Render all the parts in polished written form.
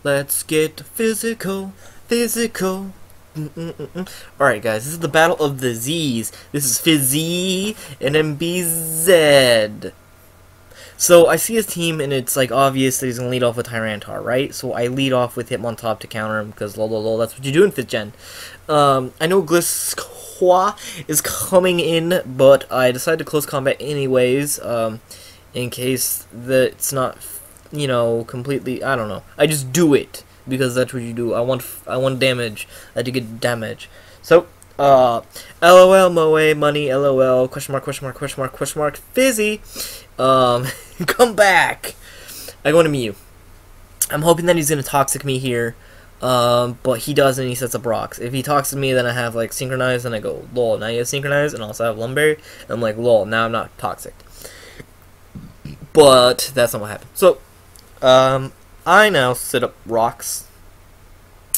Let's get physical, physical. Alright guys, this is the battle of the Z's. This is Fizzy and NBZ. So I see his team and it's like obvious that he's gonna lead off with Tyranitar, right? So I lead off with Hitmontop to counter him because lol, that's what you do in 5th gen. I know Glisqua is coming in, but I decided to close combat anyways, in case that it's not, you know, completely, I don't know. I just do it because that's what you do. I want damage. I had to get damage. So, LOL, Moe, money, LOL, question mark, question mark, question mark, question mark, Fizzy, come back. I go into Mew. I'm hoping that he's gonna toxic me here, but he doesn't. He sets up rocks. If he toxics me, then I have like synchronized, and I go lol. Now you have synchronized, and also I have lumberry. And I'm like lol. Now I'm not toxic. But that's not what happened. So, I now set up rocks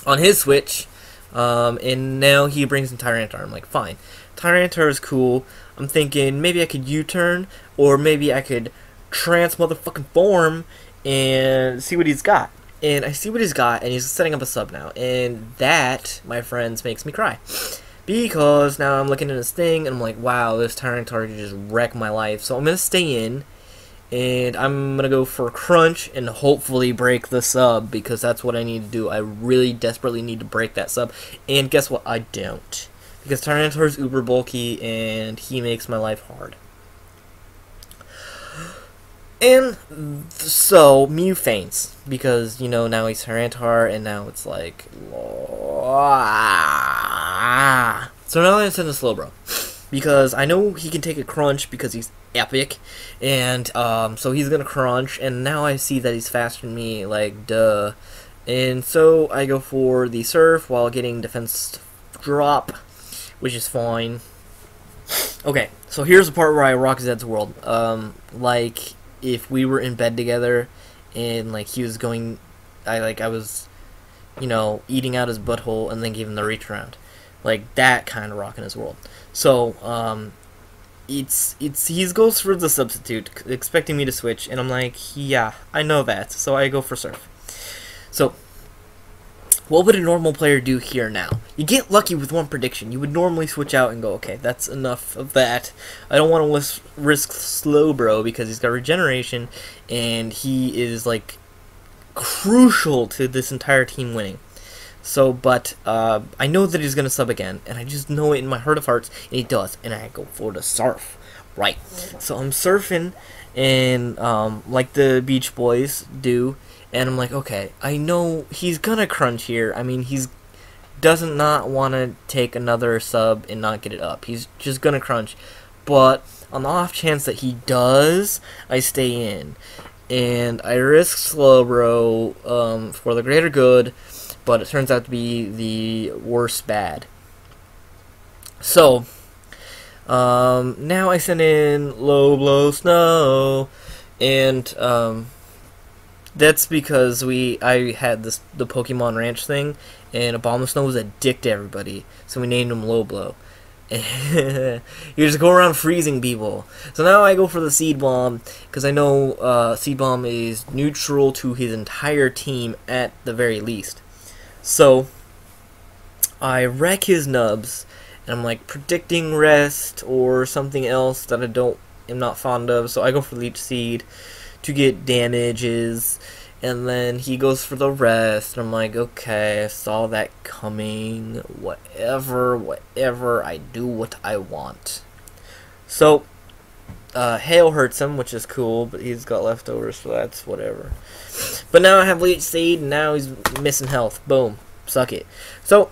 on his switch, and now he brings in Tyranitar. I'm like, fine. Tyranitar is cool. I'm thinking maybe I could U-turn, or maybe I could motherfucking form and see what he's got. And I see what he's got, and he's setting up a sub now. And that, my friends, makes me cry. Because now I'm looking at his thing, and I'm like, wow, this Tyranitar could just wreck my life. So I'm going to stay in. And I'm going to go for a crunch and hopefully break the sub because that's what I need to do. I really desperately need to break that sub. And guess what? I don't. Because Tyranitar is uber bulky and he makes my life hard. And so Mew faints because, you know, now he's Tyranitar and now it's like... So now I send a Slowbro. Because I know he can take a crunch because he's epic, and so he's gonna crunch, and now I see that he's faster than me, like duh. And so I go for the surf while getting defense drop, which is fine. Okay, so here's the part where I rock Zed's world. Like if we were in bed together, and like he was going, I was, you know, eating out his butthole and then giving the reach around. Like that kind of rocking his world. So he goes for the substitute, expecting me to switch, and I'm like, yeah, I know that. So I go for surf. So what would a normal player do here now? You get lucky with one prediction. You would normally switch out and go, okay, that's enough of that. I don't want to risk Slowbro because he's got regeneration, and he is like crucial to this entire team winning. So, but, I know that he's going to sub again, and I just know it in my heart of hearts, and he does, and I go for the surf. Right. So I'm surfing, and, like the Beach Boys do, and I'm like, okay, I know he's going to crunch here. I mean, he's doesn't not want to take another sub and not get it up. He's just going to crunch. But on the off chance that he does, I stay in. And I risk Slowbro, for the greater good, but it turns out to be the worst bad. So, now I send in Low Blow Snow, and, that's because I had the Pokemon Ranch thing, and Abomasnow was a dick to everybody, so we named him Low Blow. You just go around freezing people. So now I go for the Seed Bomb, because I know, Seed Bomb is neutral to his entire team at the very least. So, I wreck his nubs, and I'm like predicting rest or something else that am not fond of, so I go for Leech Seed to get damages, and then he goes for the rest, and I'm like, okay, I saw that coming, whatever, I do what I want. So, Hail hurts him, which is cool, but he's got leftovers, so that's whatever. But now I have Leech Seed, and now he's missing health. Boom. Suck it. So,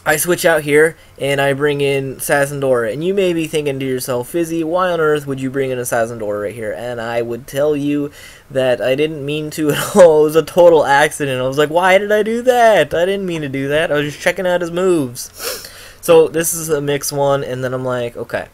I switch out here, and I bring in Sazandora. And you may be thinking to yourself, Fizzy, why on earth would you bring in a Sazandora right here? And I would tell you that I didn't mean to at all. It was a total accident. I was like, why did I do that? I didn't mean to do that. I was just checking out his moves. So, this is a mixed one, and then I'm like, okay.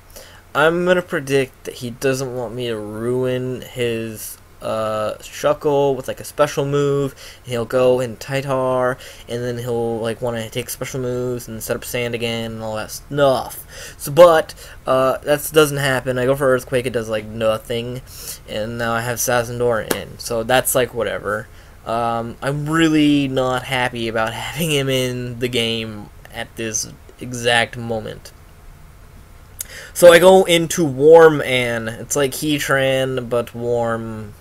I'm going to predict that he doesn't want me to ruin his Shuckle with like a special move. He'll go and Titar, and then he'll like want to take special moves and set up Sand again and all that stuff. So, but that doesn't happen. I go for Earthquake, it does like nothing, and now I have Sazandora in. So that's like whatever. I'm really not happy about having him in the game at this exact moment. So I go into Warm Ann. It's like Heatran, but warm.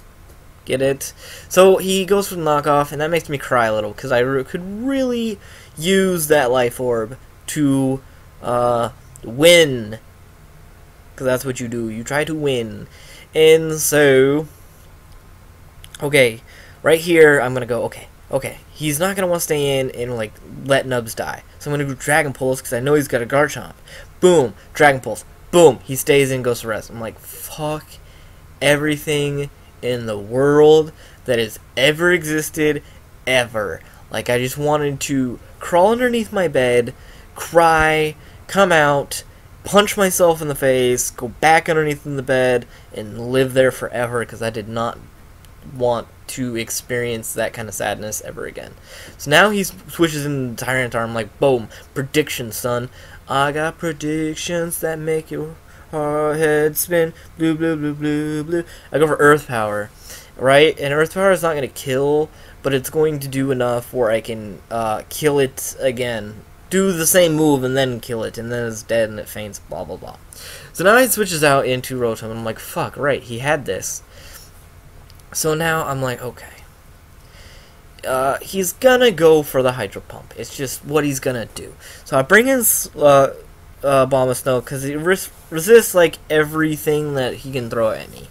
Get it? So he goes for the knockoff, and that makes me cry a little, because I could really use that Life Orb to win. Because that's what you do. You try to win. And so, okay, right here, I'm going to go, okay. He's not going to want to stay in and, like, let Nubs die. So I'm going to do Dragon Pulse, because I know he's got a Garchomp. Boom, Dragon Pulse. Boom, he stays in, goes to rest. I'm like, fuck everything in the world that has ever existed, ever. Like, I just wanted to crawl underneath my bed, cry, come out, punch myself in the face, go back underneath in the bed, and live there forever, because I did not want to experience that kind of sadness ever again. So now he switches in Tyranitar. I'm like, boom, prediction, son. I got predictions that make your head spin. Blue, blue, blue, blue, blue. I go for Earth Power, right? And Earth Power is not going to kill, but it's going to do enough where I can kill it again. Do the same move and then kill it, and then it's dead and it faints, blah, blah, blah. So now it switches out into Rotom, and I'm like, fuck, right, he had this. So now I'm like, okay. He's gonna go for the Hydro Pump. It's just what he's gonna do. So I bring in Abomasnow because he resists like everything that he can throw at me.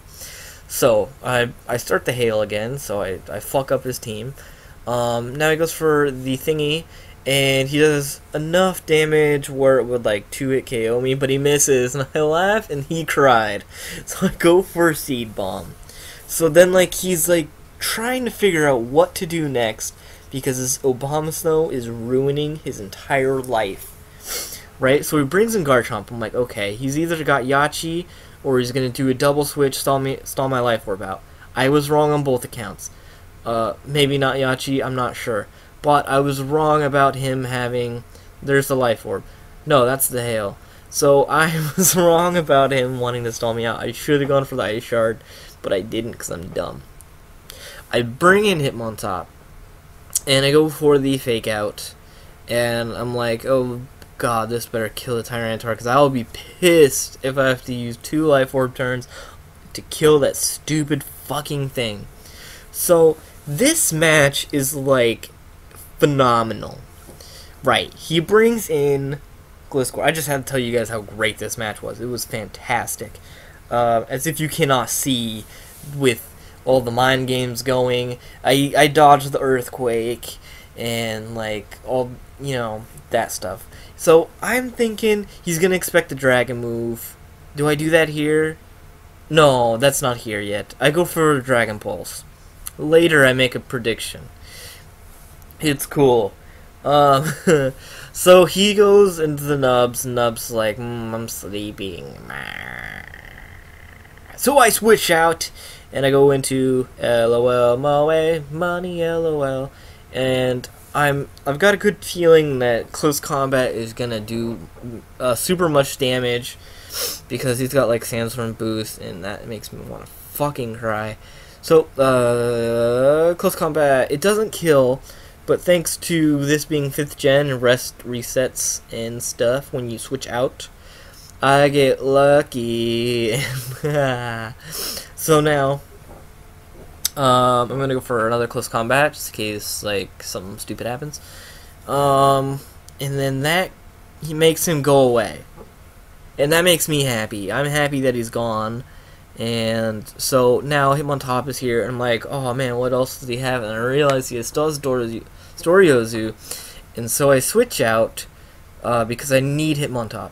So I start the Hail again. So I fuck up his team. Now he goes for the thingy, and he does enough damage where it would like 2-hit KO me, but he misses, and I laugh and he cried. So I go for Seed Bomb. So then like he's like trying to figure out what to do next, because this Abomasnow is ruining his entire life. Right? So he brings in Garchomp. I'm like, okay, he's either got Yachi, or he's going to do a double switch, stall my Life Orb out. I was wrong on both accounts. Maybe not Yachi, I'm not sure. But I was wrong about him having... There's the Life Orb. No, that's the Hail. So I was wrong about him wanting to stall me out. I should have gone for the Ice Shard, but I didn't because I'm dumb. I bring in Hitmontop, and I go for the Fake Out, and I'm like, oh god, this better kill the Tyranitar, because I'll be pissed if I have to use 2 Life Orb turns to kill that stupid fucking thing. So this match is like phenomenal. Right, he brings in Gliscor. I just had to tell you guys how great this match was. It was fantastic. As if you cannot see with all the mind games going. I dodged the Earthquake and like all, you know, that stuff. So I'm thinking he's gonna expect the Dragon move. Do I do that here? No, that's not here yet. I go for Dragon Pulse. Later I make a prediction. It's cool. So he goes into the Nubs, and Nubs like, I'm sleeping. So I switch out, and I go into LOL, Moe, money, LOL, and I've got a good feeling that Close Combat is gonna do super much damage, because he's got like Sandstorm boost, and that makes me want to fucking cry. So Close Combat, it doesn't kill, but thanks to this being 5th gen and rest resets and stuff when you switch out, I get lucky. So now I'm gonna go for another Close Combat just in case like something stupid happens. And then that he makes him go away, and that makes me happy. I'm happy that he's gone. And so now Hitmontop is here, and I'm like, oh man, what else does he have? And I realize he still has Storiozu, and so I switch out because I need Hitmontop.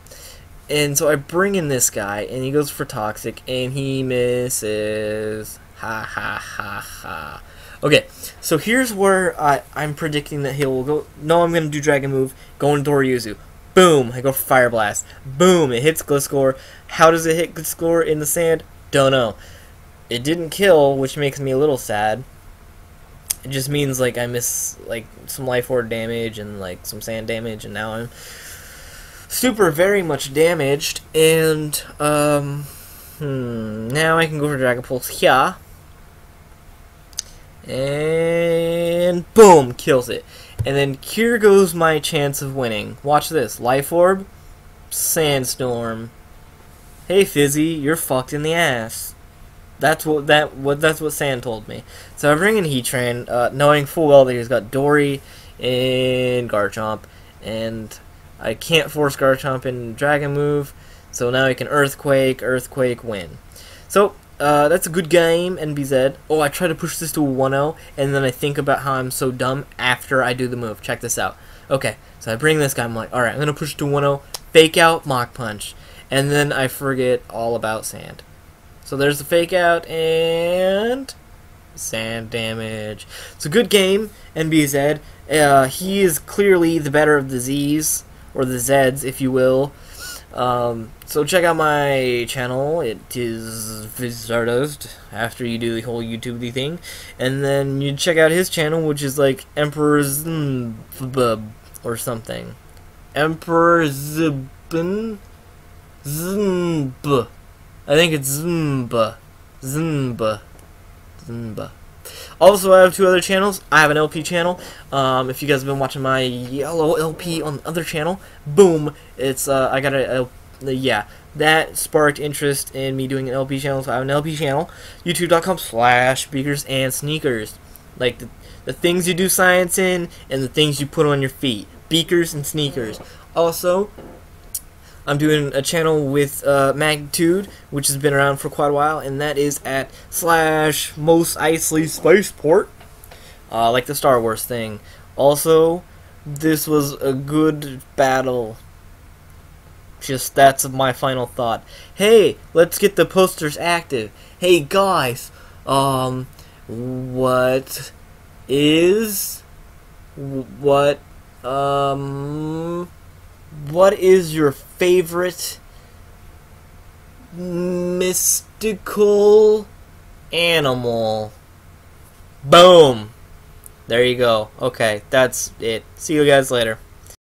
And so I bring in this guy, and he goes for Toxic, and he misses. Ha ha ha ha. Okay, so here's where I'm predicting that he will go. No, I'm going to do Dragon Move, go into Doriyuzu. Boom, I go for Fire Blast. Boom, it hits Gliscor. How does it hit Gliscor in the sand? Don't know. It didn't kill, which makes me a little sad. It just means like I miss like some Life Orb damage and like some sand damage, and now I'm super very much damaged. And now I can go for Dragon Pulse here. And and boom, kills it. And then here goes my chance of winning. Watch this. Life Orb, Sandstorm. Hey Fizzy, you're fucked in the ass. That's what Sand told me. So I bring in Heatran, knowing full well that he's got Dory and Garchomp, and I can't force Garchomp in Dragon move, so now I can Earthquake, win. So that's a good game, NBZ. Oh, I try to push this to a 1-0, and then I think about how I'm so dumb after I do the move. Check this out. Okay, so I bring this guy, I'm like, alright, I'm gonna push it to 1-0, fake out, Mach Punch, and then I forget all about Sand. So there's the fake out, and Sand damage. It's a good game, NBZ. He is clearly the better of the Z's, or the Z's, if you will. So check out my channel. It is FizzyStardust, after you do the whole YouTube thing. And then you check out his channel, which is like Emperor Zbub, or something. Emperor Zbun? Zmb. I think it's Zmba. Also, I have 2 other channels. I have an LP channel. If you guys have been watching my yellow LP on the other channel, boom, it's I got a yeah, that sparked interest in me doing an LP channel. So I have an LP channel, youtube.com/beakers and sneakers. Like the things you do science in and the things you put on your feet. Beakers and sneakers. Also, I'm doing a channel with Magnitude, which has been around for quite a while, and that is at /MostIcelySpaceport, like the Star Wars thing. Also, this was a good battle. Just that's my final thought. Hey, let's get the posters active. Hey guys, what is your favorite mystical animal? Boom. There you go. Okay, that's it. See you guys later.